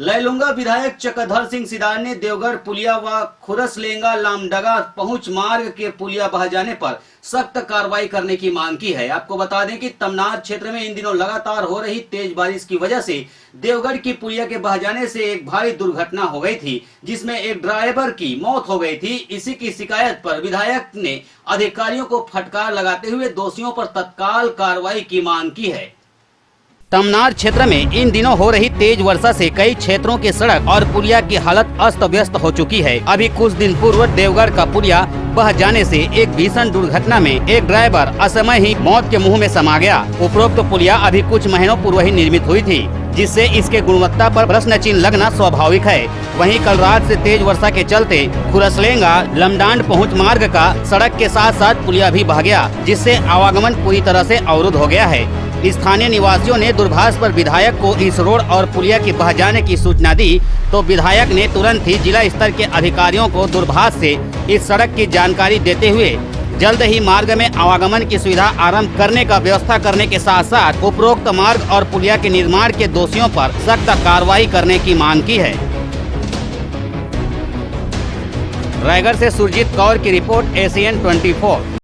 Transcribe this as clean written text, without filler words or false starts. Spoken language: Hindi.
लैलूंगा विधायक चक्रधर सिंह सिदार ने देवगढ़ पुलिया व खुरसलेंगा लामडगा पहुंच मार्ग के पुलिया बह जाने पर सख्त कार्रवाई करने की मांग की है। आपको बता दें कि तमनार क्षेत्र में इन दिनों लगातार हो रही तेज बारिश की वजह से देवगढ़ की पुलिया के बह जाने से एक भारी दुर्घटना हो गई थी, जिसमें एक ड्राइवर की मौत हो गई थी। इसी की शिकायत पर विधायक ने अधिकारियों को फटकार लगाते हुए दोषियों पर तत्काल कार्रवाई की मांग की है। तमनार क्षेत्र में इन दिनों हो रही तेज वर्षा से कई क्षेत्रों की सड़क और पुलिया की हालत अस्त व्यस्त हो चुकी है। अभी कुछ दिन पूर्व देवगढ़ का पुलिया बह जाने से एक भीषण दुर्घटना में एक ड्राइवर असमय ही मौत के मुंह में समा गया। उपरोक्त पुलिया अभी कुछ महीनों पूर्व ही निर्मित हुई थी, जिससे इसके गुणवत्ता पर प्रश्न चिन्ह लगना स्वाभाविक है। वहीं कल रात से तेज वर्षा के चलते खुरसलेंगा लमडांड पहुंच मार्ग का सड़क के साथ साथ पुलिया भी बह गया, जिससे आवागमन पूरी तरह से अवरुद्ध हो गया है। स्थानीय निवासियों ने दूरभाष पर विधायक को इस रोड और पुलिया के बह जाने की सूचना दी, तो विधायक ने तुरंत ही जिला स्तर के अधिकारियों को दूरभाष से इस सड़क की जानकारी देते हुए जल्द ही मार्ग में आवागमन की सुविधा आरंभ करने का व्यवस्था करने के साथ साथ उपरोक्त मार्ग और पुलिया के निर्माण के दोषियों पर सख्त कार्रवाई करने की मांग की है। रायगढ़ से सुरजीत कौर की रिपोर्ट, ACN 24।